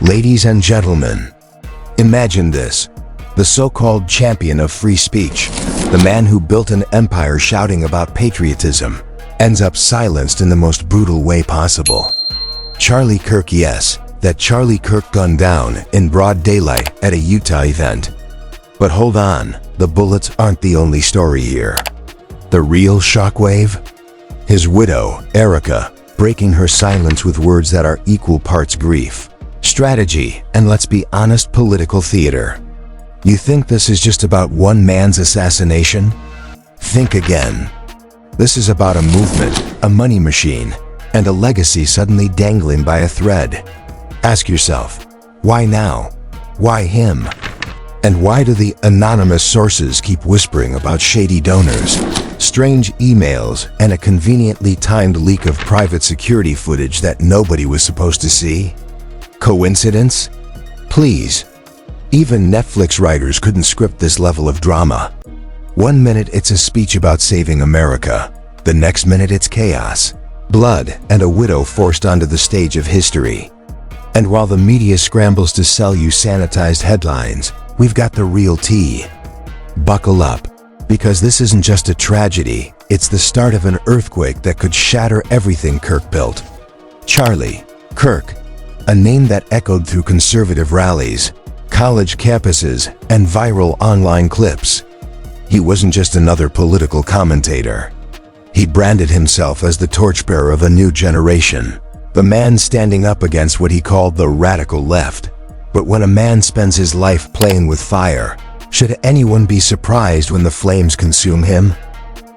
Ladies and gentlemen, imagine this. The so-called champion of free speech, the man who built an empire shouting about patriotism, ends up silenced in the most brutal way possible. Charlie Kirk, yes, that Charlie Kirk gunned down in broad daylight at a Utah event. But hold on, the bullets aren't the only story here. The real shockwave? His widow, Erika, breaking her silence with words that are equal parts grief, strategy, and let's be honest, political theater. You think this is just about one man's assassination? Think again. This is about a movement, a money machine, and a legacy suddenly dangling by a thread. Ask yourself, why now? Why him? And why do the anonymous sources keep whispering about shady donors, strange emails, and a conveniently timed leak of private security footage that nobody was supposed to see? Coincidence? Please. Even Netflix writers couldn't script this level of drama. One minute it's a speech about saving America. The next minute it's chaos, blood, and a widow forced onto the stage of history. And while the media scrambles to sell you sanitized headlines, we've got the real tea. Buckle up, because this isn't just a tragedy, it's the start of an earthquake that could shatter everything Kirk built. Charlie Kirk, a name that echoed through conservative rallies, college campuses, and viral online clips. He wasn't just another political commentator. He branded himself as the torchbearer of a new generation, the man standing up against what he called the radical left. But when a man spends his life playing with fire, should anyone be surprised when the flames consume him?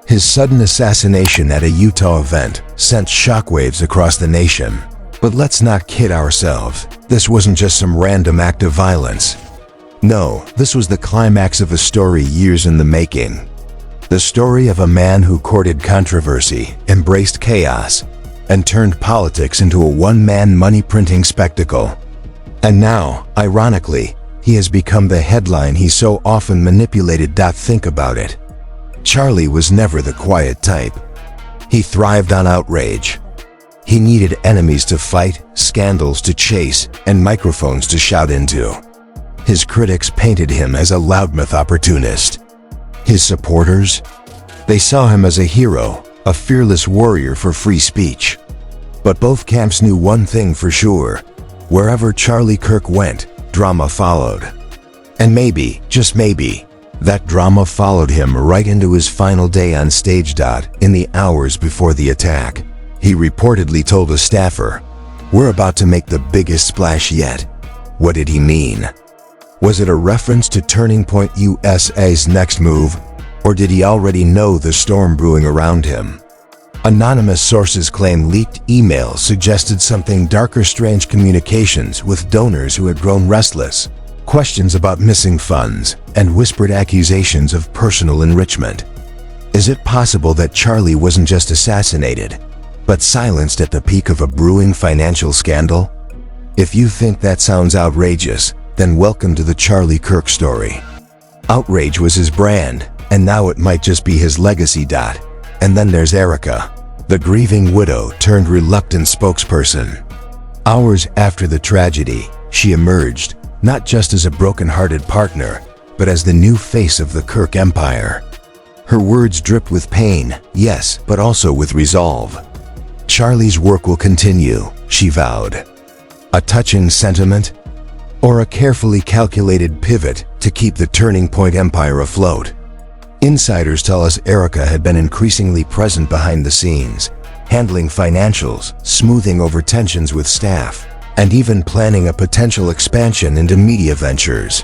His sudden assassination at a Utah event sent shockwaves across the nation. But let's not kid ourselves. This wasn't just some random act of violence. No, this was the climax of a story years in the making. The story of a man who courted controversy, embraced chaos, and turned politics into a one-man money-printing spectacle. And now, ironically, he has become the headline he so often manipulated. Think about it. Charlie was never the quiet type. He thrived on outrage. He needed enemies to fight, scandals to chase, and microphones to shout into. His critics painted him as a loudmouth opportunist. His supporters? They saw him as a hero, a fearless warrior for free speech. But both camps knew one thing for sure. Wherever Charlie Kirk went, drama followed. And maybe, just maybe, that drama followed him right into his final day on stage. In the hours before the attack, he reportedly told a staffer, "We're about to make the biggest splash yet." What did he mean? Was it a reference to Turning Point USA's next move, or did he already know the storm brewing around him? Anonymous sources claim leaked emails suggested something darker, strange communications with donors who had grown restless, questions about missing funds, and whispered accusations of personal enrichment. Is it possible that Charlie wasn't just assassinated, but silenced at the peak of a brewing financial scandal? If you think that sounds outrageous, then welcome to the Charlie Kirk story. Outrage was his brand, and now it might just be his legacy. And then there's Erika, the grieving widow turned reluctant spokesperson. Hours after the tragedy, she emerged, not just as a broken-hearted partner, but as the new face of the Kirk empire. Her words dripped with pain, yes, but also with resolve. Charlie's work will continue, she vowed. A touching sentiment? Or a carefully calculated pivot to keep the Turning Point empire afloat? Insiders tell us Erika had been increasingly present behind the scenes, handling financials, smoothing over tensions with staff, and even planning a potential expansion into media ventures.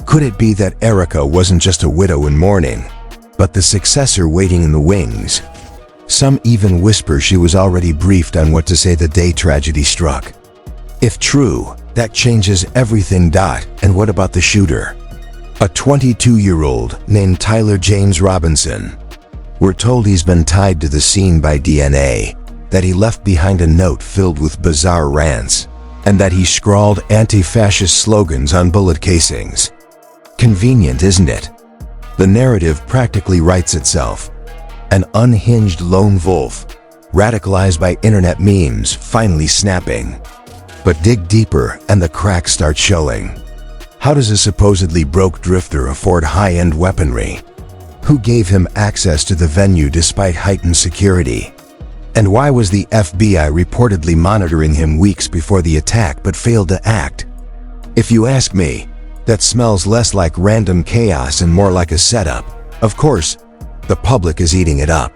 Could it be that Erika wasn't just a widow in mourning, but the successor waiting in the wings? Some even whisper she was already briefed on what to say the day tragedy struck. If true, that changes everything. And what about the shooter? A 22-year-old named Tyler James Robinson. We're told he's been tied to the scene by DNA, that he left behind a note filled with bizarre rants, and that he scrawled anti-fascist slogans on bullet casings. Convenient, isn't it? The narrative practically writes itself. An unhinged lone wolf, radicalized by internet memes, finally snapping. But dig deeper and the cracks start showing. How does a supposedly broke drifter afford high-end weaponry? Who gave him access to the venue despite heightened security? And why was the FBI reportedly monitoring him weeks before the attack but failed to act? If you ask me, that smells less like random chaos and more like a setup. Of course, the public is eating it up.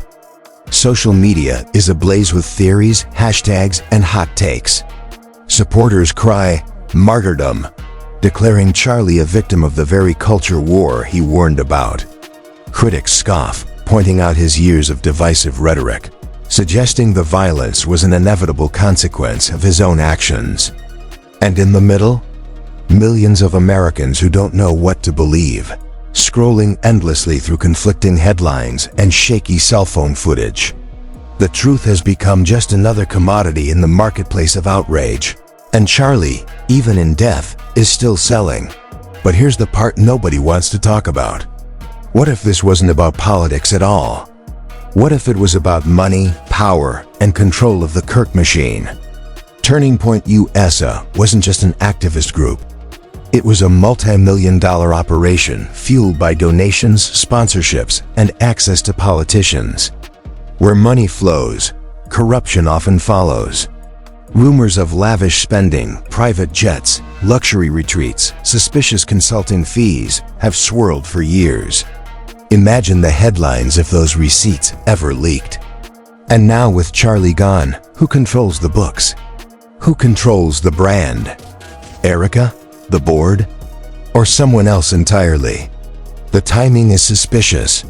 Social media is ablaze with theories, hashtags, and hot takes. Supporters cry, "Martyrdom," declaring Charlie a victim of the very culture war he warned about. Critics scoff, pointing out his years of divisive rhetoric, suggesting the violence was an inevitable consequence of his own actions. And in the middle, millions of Americans who don't know what to believe, scrolling endlessly through conflicting headlines and shaky cell phone footage. The truth has become just another commodity in the marketplace of outrage. And Charlie, even in death, is still selling. But here's the part nobody wants to talk about. What if this wasn't about politics at all? What if it was about money, power, and control of the Kirk machine? Turning Point USA wasn't just an activist group. It was a multi-million-dollar operation fueled by donations, sponsorships, and access to politicians. Where money flows, corruption often follows. Rumors of lavish spending, private jets, luxury retreats, suspicious consulting fees have swirled for years. Imagine the headlines if those receipts ever leaked. And now with Charlie gone, who controls the books? Who controls the brand? Erika? The board? Or someone else entirely? The timing is suspicious.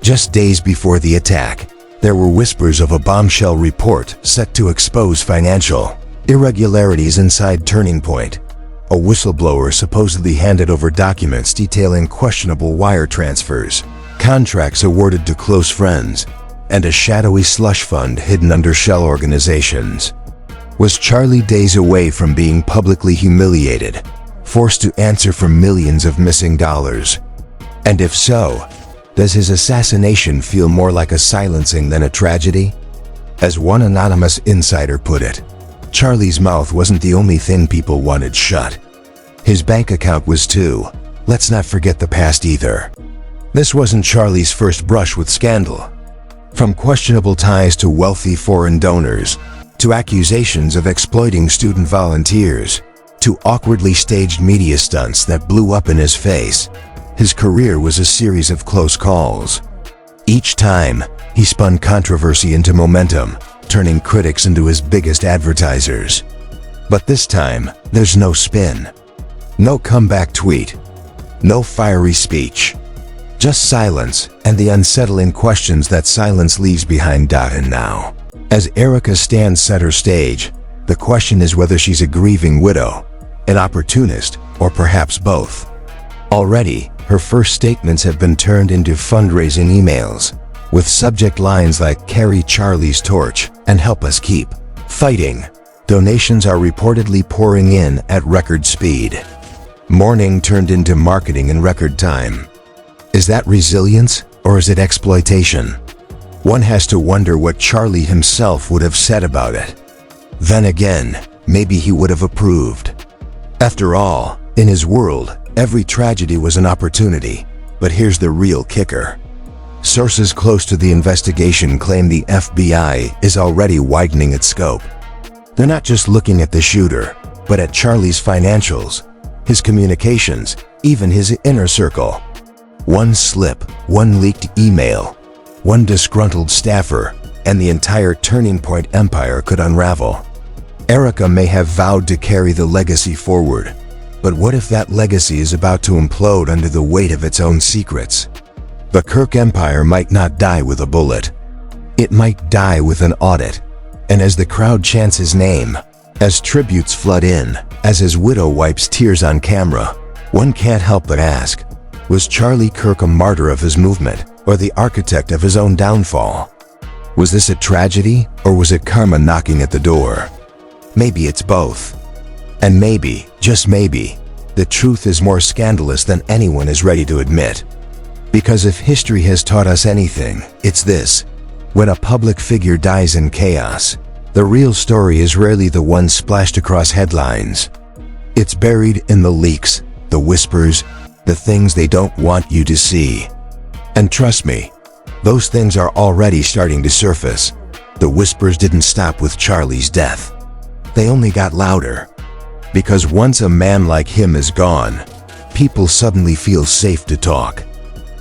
Just days before the attack, there were whispers of a bombshell report set to expose financial irregularities inside Turning Point. A whistleblower supposedly handed over documents detailing questionable wire transfers, contracts awarded to close friends, and a shadowy slush fund hidden under shell organizations. Was Charlie days away from being publicly humiliated, forced to answer for millions of missing dollars? And if so, does his assassination feel more like a silencing than a tragedy? As one anonymous insider put it, Charlie's mouth wasn't the only thing people wanted shut. His bank account was too. Let's not forget the past either. This wasn't Charlie's first brush with scandal. From questionable ties to wealthy foreign donors, to accusations of exploiting student volunteers, to awkwardly staged media stunts that blew up in his face, his career was a series of close calls. Each time, he spun controversy into momentum, turning critics into his biggest advertisers. But this time, there's no spin. No comeback tweet. No fiery speech. Just silence and the unsettling questions that silence leaves behind. And now, as Erika stands center stage, the question is whether she's a grieving widow, an opportunist, or perhaps both. Already, her first statements have been turned into fundraising emails, with subject lines like "Carry Charlie's torch" and "Help us keep fighting." Donations are reportedly pouring in at record speed. Mourning turned into marketing in record time. Is that resilience, or is it exploitation? One has to wonder what Charlie himself would have said about it. Then again, maybe he would have approved. After all, in his world, every tragedy was an opportunity. But here's the real kicker. Sources close to the investigation claim the FBI is already widening its scope. They're not just looking at the shooter, but at Charlie's financials, his communications, even his inner circle. One slip, one leaked email, one disgruntled staffer, and the entire Turning Point empire could unravel. Erika may have vowed to carry the legacy forward, but what if that legacy is about to implode under the weight of its own secrets? The Kirk empire might not die with a bullet. It might die with an audit. And as the crowd chants his name, as tributes flood in, as his widow wipes tears on camera, one can't help but ask, was Charlie Kirk a martyr of his movement, or the architect of his own downfall? Was this a tragedy, or was it karma knocking at the door? Maybe it's both. And maybe, just maybe, the truth is more scandalous than anyone is ready to admit. Because if history has taught us anything, it's this. When a public figure dies in chaos, The real story is rarely the one splashed across headlines. It's buried in the leaks, the whispers, the things they don't want you to see. And trust me, those things are already starting to surface. The whispers didn't stop with Charlie's death. They only got louder. Because once a man like him is gone, people suddenly feel safe to talk.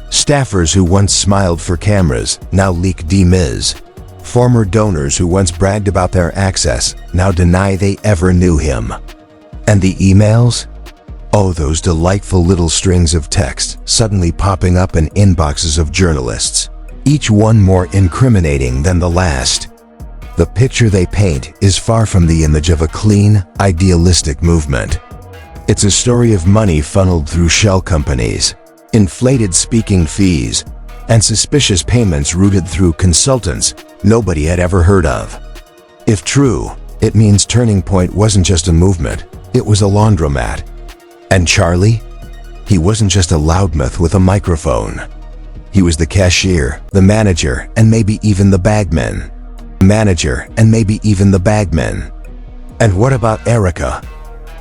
Staffers who once smiled for cameras now leak DMIs. Former donors who once bragged about their access now deny they ever knew him. And the emails? Oh, those delightful little strings of text suddenly popping up in inboxes of journalists, each one more incriminating than the last. The picture they paint is far from the image of a clean, idealistic movement. It's a story of money funneled through shell companies, inflated speaking fees, and suspicious payments routed through consultants nobody had ever heard of. If true, it means Turning Point wasn't just a movement, it was a laundromat. And Charlie? He wasn't just a loudmouth with a microphone. He was the cashier, the manager, and maybe even the bagman. And what about Erika?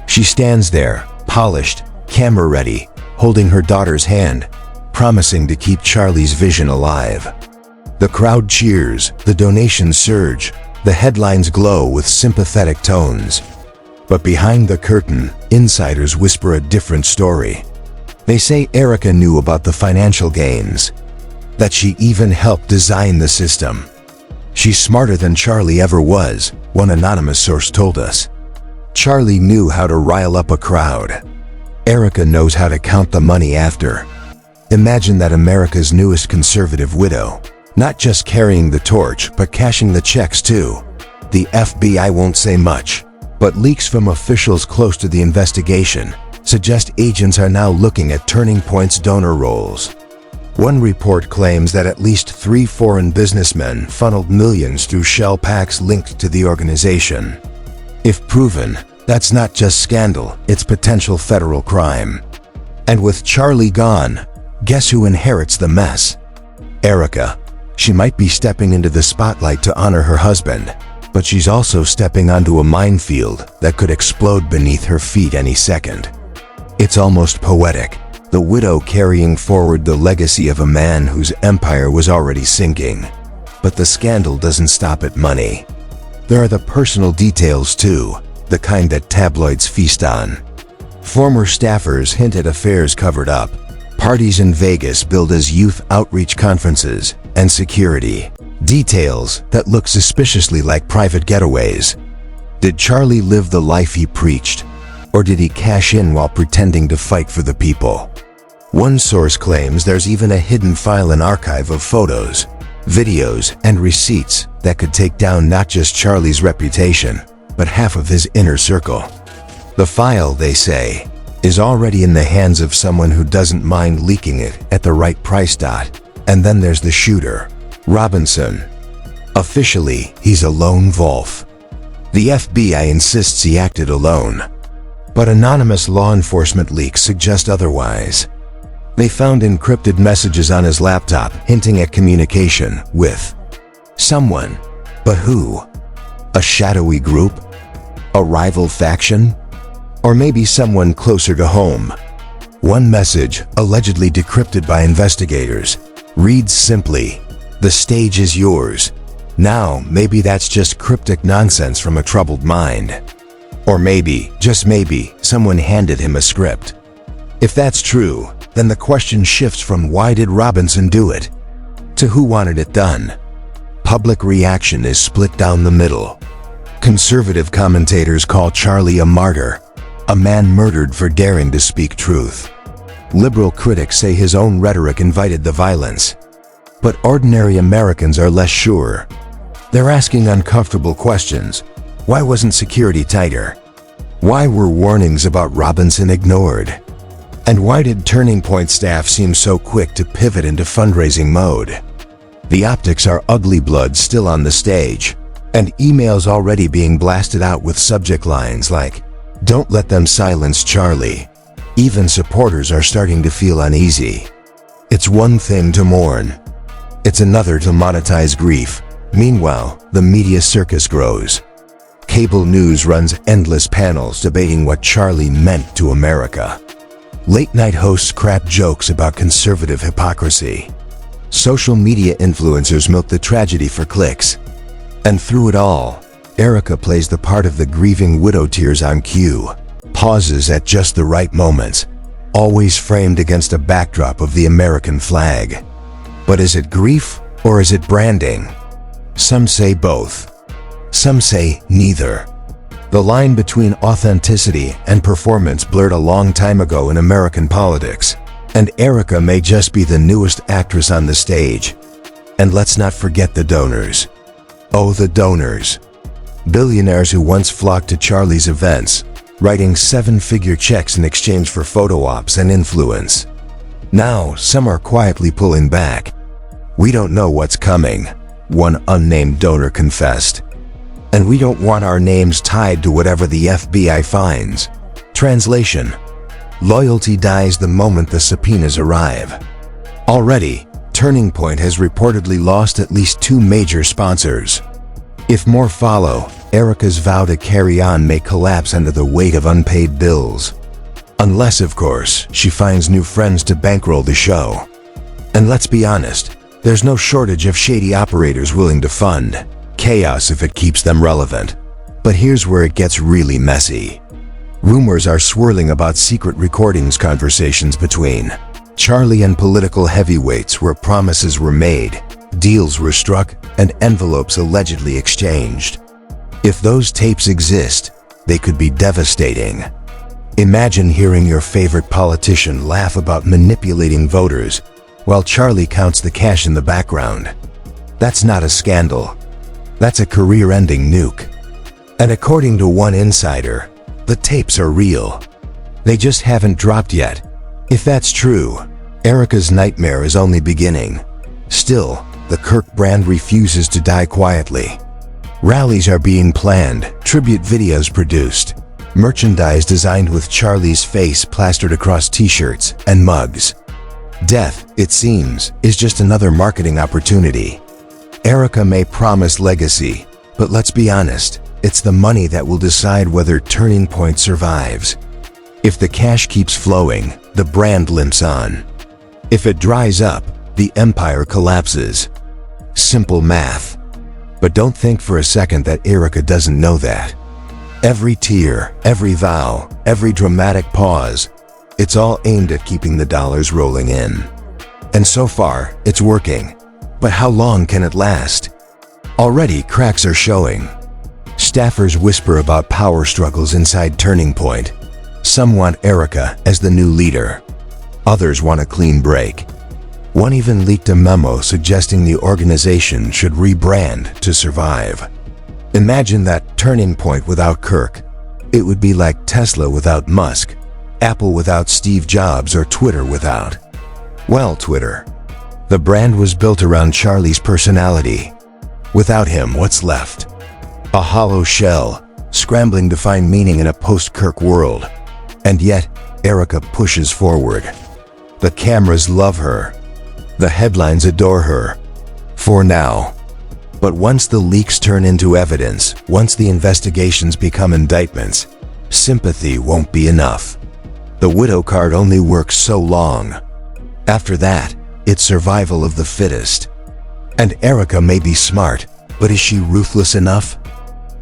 She stands there, polished, camera ready, holding her daughter's hand, promising to keep Charlie's vision alive. The crowd cheers, the donations surge, the headlines glow with sympathetic tones. But behind the curtain, insiders whisper a different story. They say Erika knew about the financial gains, that she even helped design the system. She's smarter than Charlie ever was, one anonymous source told us. Charlie knew how to rile up a crowd. Erika knows how to count the money after. Imagine that America's newest conservative widow, not just carrying the torch, but cashing the checks too. The FBI won't say much, but leaks from officials close to the investigation suggest agents are now looking at Turning Point's donor rolls. One report claims that at least 3 foreign businessmen funneled millions through shell packs linked to the organization. If proven, that's not just scandal, it's potential federal crime. And with Charlie gone, guess who inherits the mess? Erika. She might be stepping into the spotlight to honor her husband, but she's also stepping onto a minefield that could explode beneath her feet any second. It's almost poetic, the widow carrying forward the legacy of a man whose empire was already sinking. But the scandal doesn't stop at money. There are the personal details too, the kind that tabloids feast on. Former staffers hint at affairs covered up, parties in Vegas billed as youth outreach conferences, and security. Details that look suspiciously like private getaways. Did Charlie live the life he preached? Or did he cash in while pretending to fight for the people? One source claims there's even a hidden file and archive of photos, videos, and receipts that could take down not just Charlie's reputation, but half of his inner circle. The file, they say, is already in the hands of someone who doesn't mind leaking it at the right price dot. And then there's the shooter, Robinson. Officially, he's a lone wolf. The FBI insists he acted alone, but anonymous law enforcement leaks suggest otherwise. They found encrypted messages on his laptop hinting at communication with someone. But who? A shadowy group? A rival faction? Or maybe someone closer to home? One message, allegedly decrypted by investigators, reads simply, "The stage is yours." Now, maybe that's just cryptic nonsense from a troubled mind. Or maybe, just maybe, someone handed him a script. If that's true, then the question shifts from why did Robinson do it, to who wanted it done. Public reaction is split down the middle. Conservative commentators call Charlie a martyr, a man murdered for daring to speak truth. Liberal critics say his own rhetoric invited the violence. But ordinary Americans are less sure. They're asking uncomfortable questions. Why wasn't security tighter? Why were warnings about Robinson ignored? And why did Turning Point staff seem so quick to pivot into fundraising mode? The optics are ugly blood still on the stage, and emails already being blasted out with subject lines like, "Don't let them silence Charlie." Even supporters are starting to feel uneasy. It's one thing to mourn. It's another to monetize grief, Meanwhile, the media circus grows. Cable news runs endless panels debating what Charlie meant to America. Late-night hosts crack jokes about conservative hypocrisy. Social media influencers milk the tragedy for clicks. And through it all, Erika plays the part of the grieving widow, tears on cue, pauses at just the right moments, always framed against a backdrop of the American flag. But is it grief or is it branding? Some say both. Some say neither. The line between authenticity and performance blurred a long time ago in American politics, and Erika may just be the newest actress on the stage. And let's not forget the donors. Oh, the donors. Billionaires who once flocked to Charlie's events, writing seven-figure checks in exchange for photo ops and influence. Now, some are quietly pulling back. "We don't know what's coming," one unnamed donor confessed. "And we don't want our names tied to whatever the FBI finds." Translation: loyalty dies the moment the subpoenas arrive. Already, Turning Point has reportedly lost at least 2 major sponsors. If more follow, Erika's vow to carry on may collapse under the weight of unpaid bills. Unless, of course, she finds new friends to bankroll the show. And let's be honest, there's no shortage of shady operators willing to fund chaos if it keeps them relevant. But here's where it gets really messy. Rumors are swirling about secret recordings conversations between Charlie and political heavyweights where promises were made, deals were struck, and envelopes allegedly exchanged. If those tapes exist, they could be devastating. Imagine hearing your favorite politician laugh about manipulating voters while Charlie counts the cash in the background. That's not a scandal. That's a career-ending nuke. And according to one insider, the tapes are real. They just haven't dropped yet. If that's true, Erika's nightmare is only beginning. Still, the Kirk brand refuses to die quietly. Rallies are being planned, tribute videos produced, merchandise designed with Charlie's face plastered across t-shirts and mugs. Death, it seems, is just another marketing opportunity. Erika may promise legacy, but let's be honest, it's the money that will decide whether Turning Point survives. If the cash keeps flowing, the brand limps on. If it dries up, the empire collapses. Simple math. But don't think for a second that Erika doesn't know that. Every tear, every vow, every dramatic pause, it's all aimed at keeping the dollars rolling in. And so far, it's working. But how long can it last? Already cracks are showing. Staffers whisper about power struggles inside Turning Point. Some want Erika as the new leader. Others want a clean break. One even leaked a memo suggesting the organization should rebrand to survive. Imagine that Turning Point without Kirk. It would be like Tesla without Musk, Apple without Steve Jobs, or Twitter without, well, Twitter. The brand was built around Charlie's personality. Without him, what's left? A hollow shell, scrambling to find meaning in a post-Kirk world. And yet, Erika pushes forward. The cameras love her. The headlines adore her. For now. But once the leaks turn into evidence, once the investigations become indictments, sympathy won't be enough. The widow card only works so long. After that, it's survival of the fittest. And Erika may be smart, but is she ruthless enough?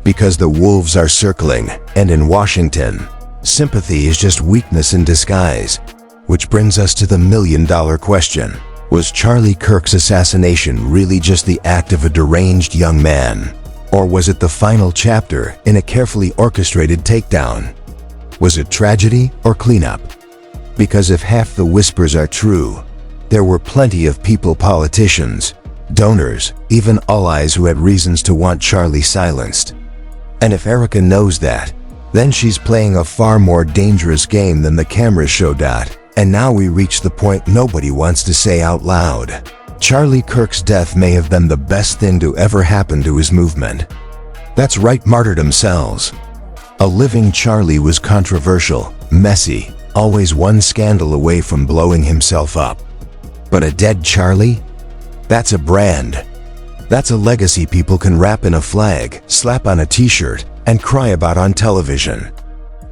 Because the wolves are circling, and in Washington, sympathy is just weakness in disguise. Which brings us to the million-dollar question. Was Charlie Kirk's assassination really just the act of a deranged young man? Or was it the final chapter in a carefully orchestrated takedown? Was it tragedy or cleanup? Because if half the whispers are true, there were plenty of people, politicians, donors, even allies who had reasons to want Charlie silenced. And if Erika knows that, then she's playing a far more dangerous game than the cameras showed. And now we reach the point nobody wants to say out loud. Charlie Kirk's death may have been the best thing to ever happen to his movement. That's right, martyrdom sells. A living Charlie was controversial, messy, always one scandal away from blowing himself up. But a dead Charlie? That's a brand. That's a legacy people can wrap in a flag, slap on a t-shirt, and cry about on television.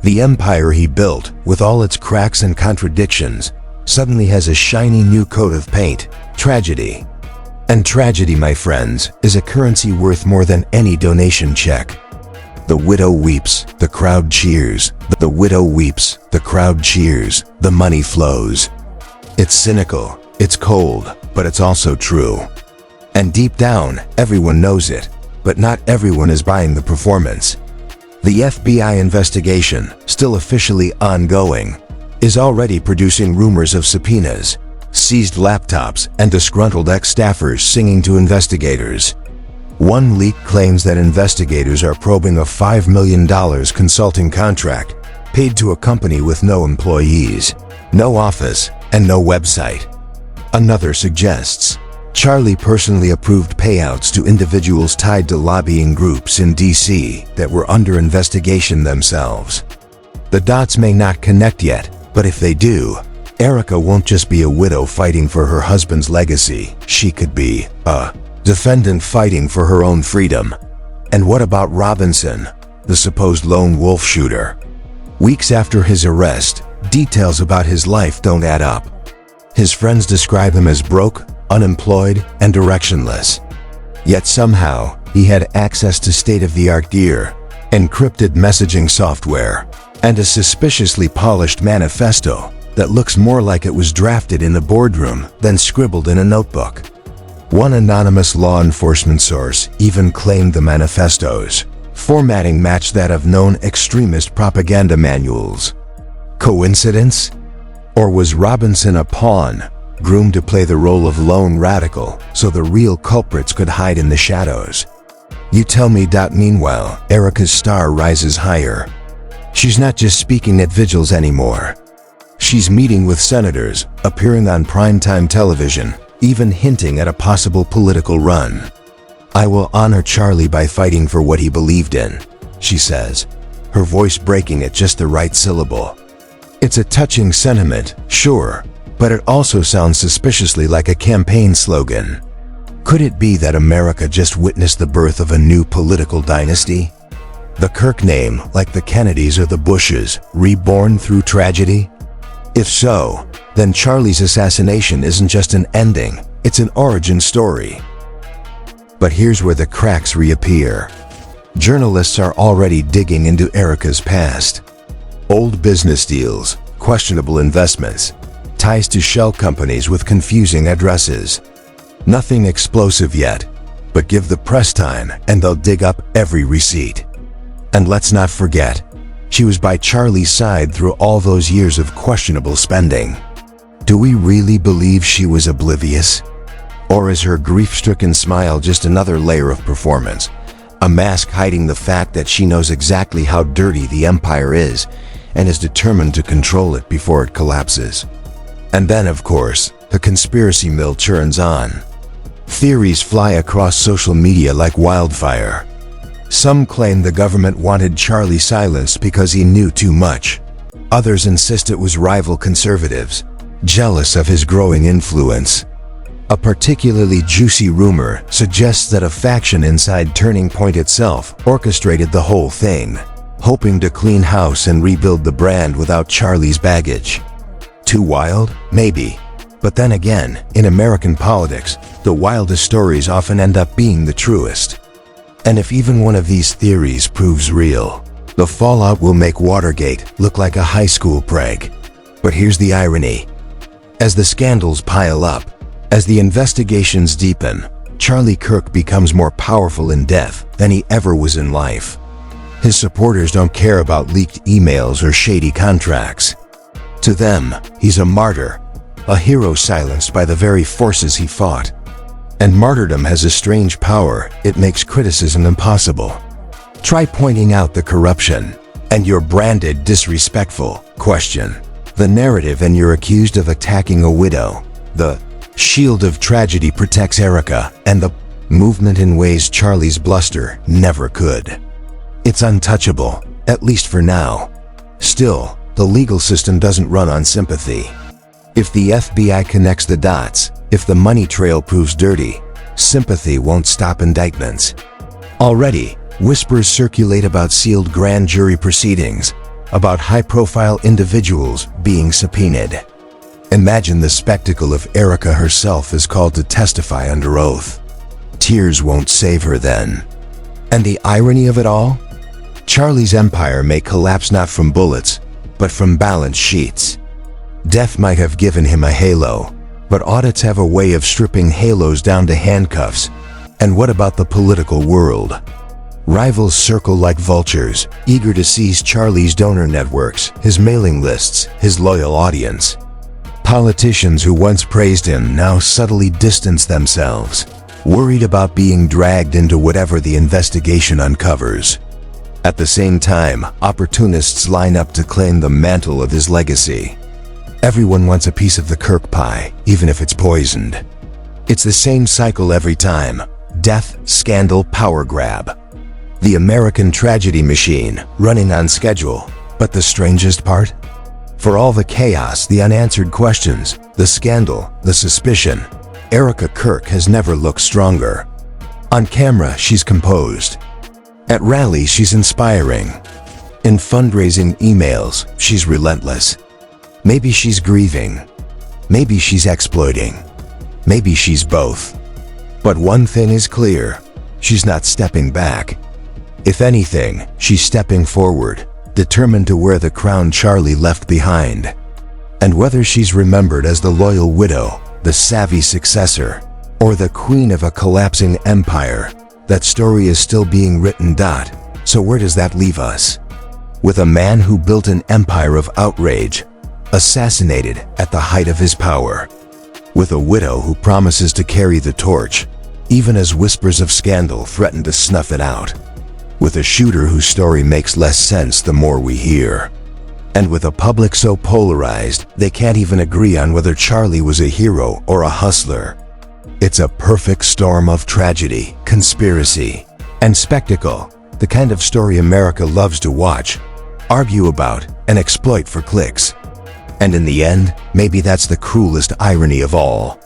The empire he built, with all its cracks and contradictions, suddenly has a shiny new coat of paint: tragedy. And tragedy, my friends, is a currency worth more than any donation check. The widow weeps, the crowd cheers. The widow weeps, the crowd cheers, the money flows. It's cynical, it's cold, but it's also true. And deep down, everyone knows it, but not everyone is buying the performance. The FBI investigation, still officially ongoing, is already producing rumors of subpoenas, seized laptops, and disgruntled ex-staffers singing to investigators. One leak claims that investigators are probing a $5 million consulting contract paid to a company with no employees, no office, and no website. Another suggests Charlie personally approved payouts to individuals tied to lobbying groups in D.C. that were under investigation themselves. The dots may not connect yet, but if they do, Erika won't just be a widow fighting for her husband's legacy. She could be a defendant fighting for her own freedom. And what about Robinson, the supposed lone wolf shooter? Weeks after his arrest, details about his life don't add up. His friends describe him as broke, unemployed, and directionless. Yet somehow, he had access to state-of-the-art gear, encrypted messaging software, and a suspiciously polished manifesto that looks more like it was drafted in a boardroom than scribbled in a notebook. One anonymous law enforcement source even claimed the manifesto's formatting matched that of known extremist propaganda manuals. Coincidence? Or was Robinson a pawn, groomed to play the role of lone radical so the real culprits could hide in the shadows? You tell me. Meanwhile, Erika's star rises higher. She's not just speaking at vigils anymore. She's meeting with senators, appearing on primetime television, even hinting at a possible political run. "I will honor Charlie by fighting for what he believed in," she says, her voice breaking at just the right syllable. It's a touching sentiment, sure, but it also sounds suspiciously like a campaign slogan. Could it be that America just witnessed the birth of a new political dynasty? The Kirk name, like the Kennedys or the Bushes, reborn through tragedy? If so, then Charlie's assassination isn't just an ending, it's an origin story. But here's where the cracks reappear. Journalists are already digging into Erika's past. Old business deals, questionable investments, ties to shell companies with confusing addresses. Nothing explosive yet, but give the press time and they'll dig up every receipt. And let's not forget, she was by Charlie's side through all those years of questionable spending. Do we really believe she was oblivious? Or is her grief-stricken smile just another layer of performance? A mask hiding the fact that she knows exactly how dirty the empire is and is determined to control it before it collapses. And then, of course, the conspiracy mill churns on. Theories fly across social media like wildfire. Some claim the government wanted Charlie silenced because he knew too much. Others insist it was rival conservatives, jealous of his growing influence. A particularly juicy rumor suggests that a faction inside Turning Point itself orchestrated the whole thing, hoping to clean house and rebuild the brand without Charlie's baggage. Too wild? Maybe. But then again, in American politics, the wildest stories often end up being the truest. And if even one of these theories proves real, the fallout will make Watergate look like a high school prank. But here's the irony. As the scandals pile up, as the investigations deepen, Charlie Kirk becomes more powerful in death than he ever was in life. His supporters don't care about leaked emails or shady contracts. To them, he's a martyr, a hero silenced by the very forces he fought. And martyrdom has a strange power, it makes criticism impossible. Try pointing out the corruption, and you're branded disrespectful. Question the narrative and you're accused of attacking a widow. The shield of tragedy protects Erika and the movement in ways Charlie's bluster never could. It's untouchable, at least for now. Still, the legal system doesn't run on sympathy. If the FBI connects the dots, if the money trail proves dirty, sympathy won't stop indictments. Already, whispers circulate about sealed grand jury proceedings, about high-profile individuals being subpoenaed. Imagine the spectacle if Erika herself is called to testify under oath. Tears won't save her then. And the irony of it all? Charlie's empire may collapse not from bullets, but from balance sheets. Death might have given him a halo, but audits have a way of stripping halos down to handcuffs. And what about the political world? Rivals circle like vultures, eager to seize Charlie's donor networks, his mailing lists, his loyal audience. Politicians who once praised him now subtly distance themselves, worried about being dragged into whatever the investigation uncovers. At the same time, opportunists line up to claim the mantle of his legacy. Everyone wants a piece of the Kirk pie, even if it's poisoned. It's the same cycle every time: death, scandal, power grab. The American tragedy machine, running on schedule. But the strangest part? For all the chaos, the unanswered questions, the scandal, the suspicion, Erika Kirk has never looked stronger. On camera, she's composed. At rallies, she's inspiring. In fundraising emails, she's relentless. Maybe she's grieving. Maybe she's exploiting. Maybe she's both. But one thing is clear: she's not stepping back. If anything, she's stepping forward, determined to wear the crown Charlie left behind. And whether she's remembered as the loyal widow, the savvy successor, or the queen of a collapsing empire, that story is still being written. So where does that leave us? With a man who built an empire of outrage, assassinated at the height of his power. With a widow who promises to carry the torch, even as whispers of scandal threaten to snuff it out. With a shooter whose story makes less sense the more we hear. And with a public so polarized, they can't even agree on whether Charlie was a hero or a hustler. It's a perfect storm of tragedy, conspiracy, and spectacle, the kind of story America loves to watch, argue about, and exploit for clicks. And in the end, maybe that's the cruelest irony of all.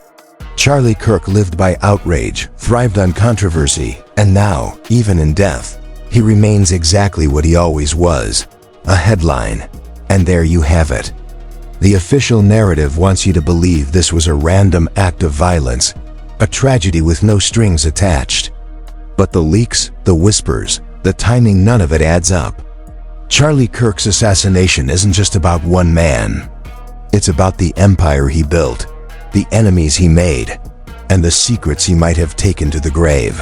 Charlie Kirk lived by outrage, thrived on controversy, and now, even in death, he remains exactly what he always was: a headline. And there you have it. The official narrative wants you to believe this was a random act of violence, a tragedy with no strings attached. But the leaks, the whispers, the timing, none of it adds up. Charlie Kirk's assassination isn't just about one man. It's about the empire he built, the enemies he made, and the secrets he might have taken to the grave.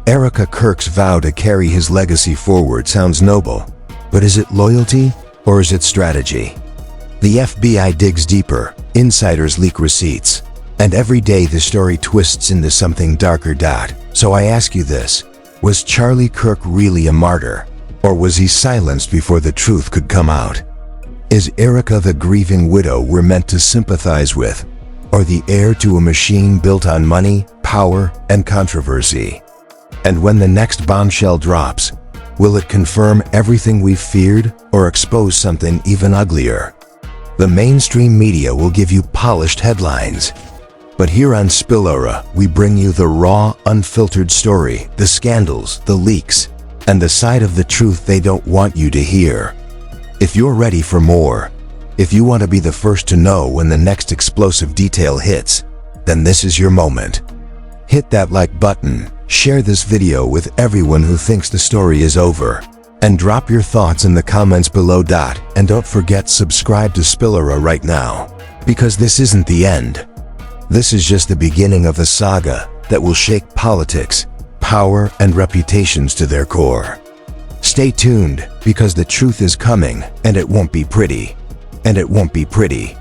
Erika Kirk's vow to carry his legacy forward sounds noble, but is it loyalty or is it strategy? The FBI digs deeper, insiders leak receipts, and every day the story twists into something darker. So I ask you this: was Charlie Kirk really a martyr, or was he silenced before the truth could come out? Is Erika the grieving widow we're meant to sympathize with, or the heir to a machine built on money, power, and controversy? And when the next bombshell drops, will it confirm everything we've feared or expose something even uglier? The mainstream media will give you polished headlines. But here on Spillora, we bring you the raw, unfiltered story, the scandals, the leaks, and the side of the truth they don't want you to hear. If you're ready for more, if you want to be the first to know when the next explosive detail hits, then this is your moment. Hit that like button, share this video with everyone who thinks the story is over, and drop your thoughts in the comments below. And don't forget, subscribe to Spillora right now, because this isn't the end. This is just the beginning of a saga that will shake politics, power, and reputations to their core. Stay tuned, because the truth is coming, and it won't be pretty. And it won't be pretty.